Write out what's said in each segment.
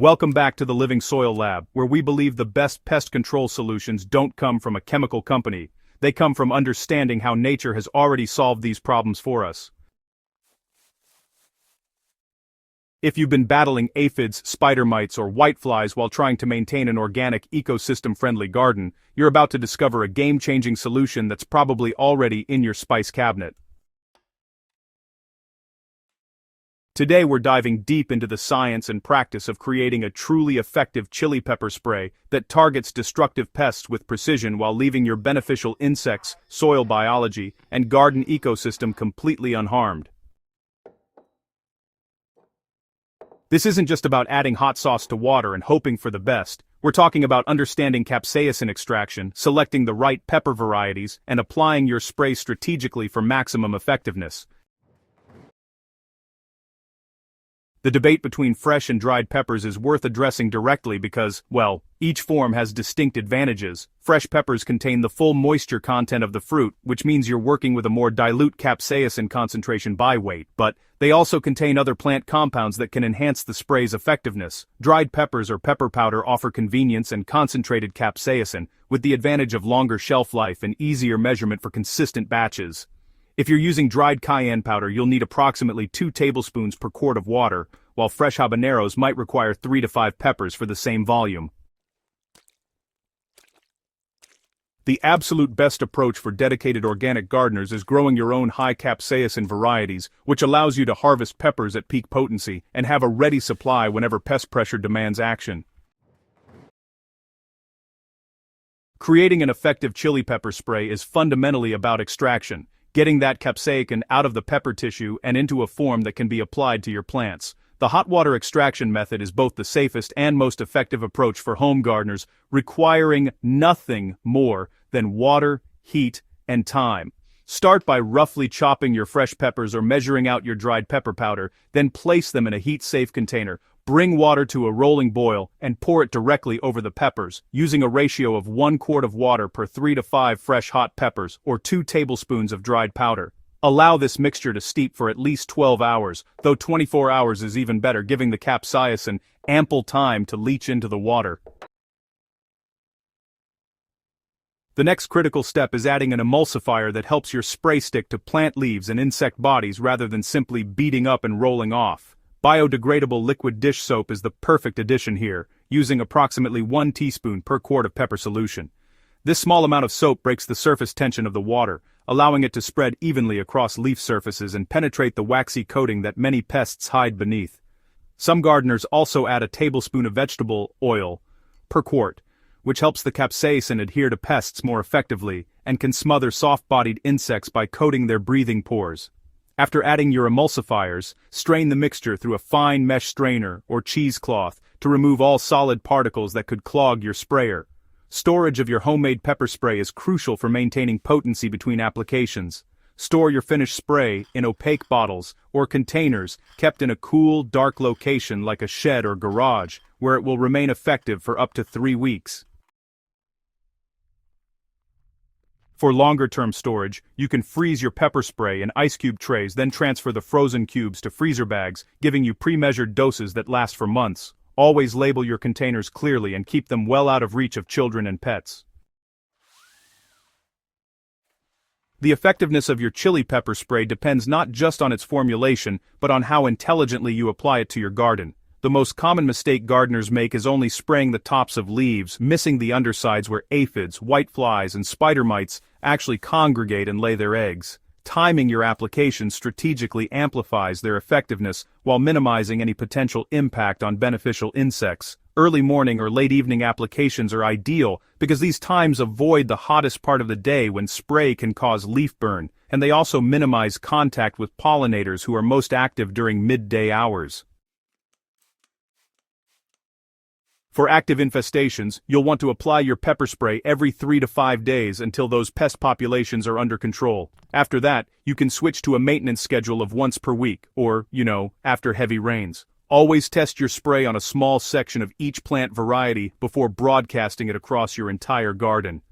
Welcome back to the Living Soil Lab, where we believe the best pest control solutions don't come from a chemical company. They come from understanding how nature has already solved these problems for us. If you've been battling aphids, spider mites, or whiteflies while trying to maintain an organic, ecosystem-friendly garden, you're about to discover a game-changing solution that's probably already in your spice cabinet. Today we're diving deep into the science and practice of creating a truly effective chili pepper spray that targets destructive pests with precision while leaving your beneficial insects, soil biology, and garden ecosystem completely unharmed. This isn't just about adding hot sauce to water and hoping for the best. We're talking about understanding capsaicin extraction, selecting the right pepper varieties, and applying your spray strategically for maximum effectiveness. The debate between fresh and dried peppers is worth addressing directly because, well, each form has distinct advantages. Fresh peppers contain the full moisture content of the fruit, which means you're working with a more dilute capsaicin concentration by weight, but they also contain other plant compounds that can enhance the spray's effectiveness. Dried peppers or pepper powder offer convenience and concentrated capsaicin, with the advantage of longer shelf life and easier measurement for consistent batches. If you're using dried cayenne powder, you'll need approximately 2 tablespoons per quart of water, while fresh habaneros might require 3 to 5 peppers for the same volume. The absolute best approach for dedicated organic gardeners is growing your own high capsaicin varieties, which allows you to harvest peppers at peak potency and have a ready supply whenever pest pressure demands action. Creating an effective chili pepper spray is fundamentally about extraction, getting that capsaicin out of the pepper tissue and into a form that can be applied to your plants. The hot water extraction method is both the safest and most effective approach for home gardeners, requiring nothing more than water, heat, and time. Start by roughly chopping your fresh peppers or measuring out your dried pepper powder, then place them in a heat-safe container. Bring water to a rolling boil and pour it directly over the peppers, using a ratio of 1 quart of water per 3 to 5 fresh hot peppers or 2 tablespoons of dried powder. Allow this mixture to steep for at least 12 hours, though 24 hours is even better, giving the capsaicin ample time to leach into the water. The next critical step is adding an emulsifier that helps your spray stick to plant leaves and insect bodies rather than simply beating up and rolling off. Biodegradable liquid dish soap is the perfect addition here, using approximately 1 teaspoon per quart of pepper solution. This small amount of soap breaks the surface tension of the water, allowing it to spread evenly across leaf surfaces and penetrate the waxy coating that many pests hide beneath. Some gardeners also add a tablespoon of vegetable oil per quart, which helps the capsaicin adhere to pests more effectively and can smother soft-bodied insects by coating their breathing pores. After adding your emulsifiers, strain the mixture through a fine mesh strainer or cheesecloth to remove all solid particles that could clog your sprayer. Storage of your homemade pepper spray is crucial for maintaining potency between applications. Store your finished spray in opaque bottles or containers kept in a cool, dark location like a shed or garage, where it will remain effective for up to 3 weeks. For longer-term storage, you can freeze your pepper spray in ice cube trays, then transfer the frozen cubes to freezer bags, giving you pre-measured doses that last for months. Always label your containers clearly and keep them well out of reach of children and pets. The effectiveness of your chili pepper spray depends not just on its formulation, but on how intelligently you apply it to your garden. The most common mistake gardeners make is only spraying the tops of leaves, missing the undersides where aphids, whiteflies, and spider mites actually congregate and lay their eggs. Timing your application strategically amplifies their effectiveness while minimizing any potential impact on beneficial insects. Early morning or late evening applications are ideal because these times avoid the hottest part of the day when spray can cause leaf burn, and they also minimize contact with pollinators who are most active during midday hours. For active infestations, you'll want to apply your pepper spray every 3 to 5 days until those pest populations are under control. After that, you can switch to a maintenance schedule of once per week, or, after heavy rains. Always test your spray on a small section of each plant variety before broadcasting it across your entire garden.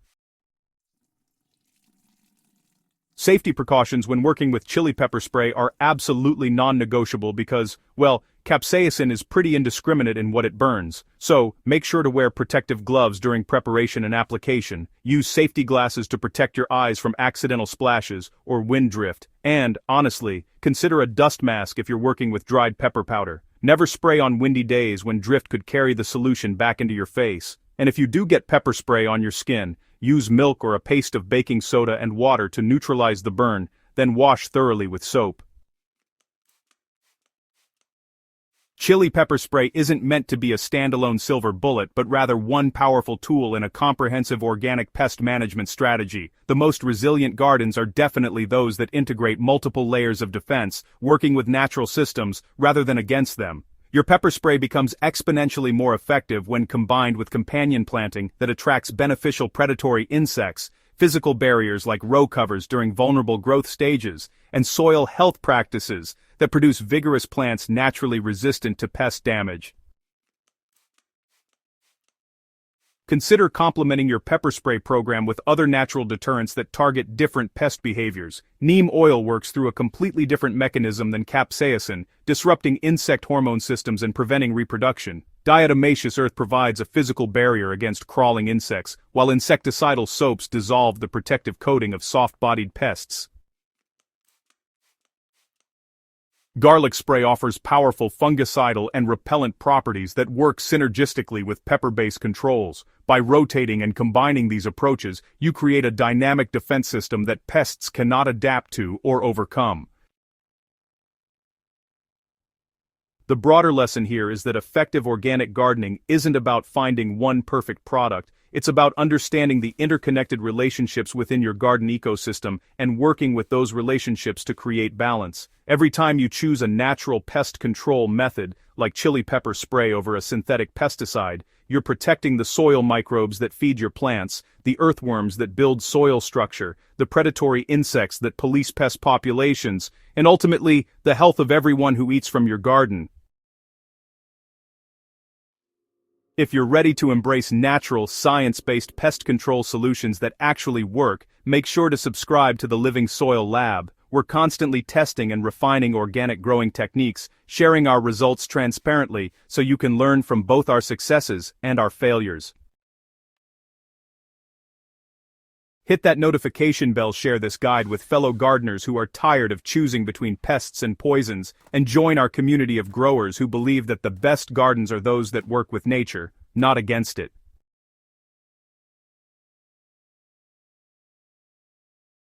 Safety precautions when working with chili pepper spray are absolutely non-negotiable because, well, capsaicin is pretty indiscriminate in what it burns, so make sure to wear protective gloves during preparation and application, use safety glasses to protect your eyes from accidental splashes or wind drift, and, honestly, consider a dust mask if you're working with dried pepper powder. Never spray on windy days when drift could carry the solution back into your face. And if you do get pepper spray on your skin, use milk or a paste of baking soda and water to neutralize the burn, then wash thoroughly with soap. Chili pepper spray isn't meant to be a standalone silver bullet but rather one powerful tool in a comprehensive organic pest management strategy. The most resilient gardens are definitely those that integrate multiple layers of defense, working with natural systems rather than against them. Your pepper spray becomes exponentially more effective when combined with companion planting that attracts beneficial predatory insects, physical barriers like row covers during vulnerable growth stages, and soil health practices that produce vigorous plants naturally resistant to pest damage. Consider complementing your pepper spray program with other natural deterrents that target different pest behaviors. Neem oil works through a completely different mechanism than capsaicin, disrupting insect hormone systems and preventing reproduction. Diatomaceous earth provides a physical barrier against crawling insects, while insecticidal soaps dissolve the protective coating of soft-bodied pests. Garlic spray offers powerful fungicidal and repellent properties that work synergistically with pepper-based controls. By rotating and combining these approaches, you create a dynamic defense system that pests cannot adapt to or overcome. The broader lesson here is that effective organic gardening isn't about finding one perfect product. It's about understanding the interconnected relationships within your garden ecosystem and working with those relationships to create balance. Every time you choose a natural pest control method, like chili pepper spray over a synthetic pesticide, you're protecting the soil microbes that feed your plants, the earthworms that build soil structure, the predatory insects that police pest populations, and ultimately, the health of everyone who eats from your garden. If you're ready to embrace natural, science-based pest control solutions that actually work, make sure to subscribe to the Living Soil Lab. We're constantly testing and refining organic growing techniques, sharing our results transparently so you can learn from both our successes and our failures. Hit that notification bell, share this guide with fellow gardeners who are tired of choosing between pests and poisons, and join our community of growers who believe that the best gardens are those that work with nature, not against it.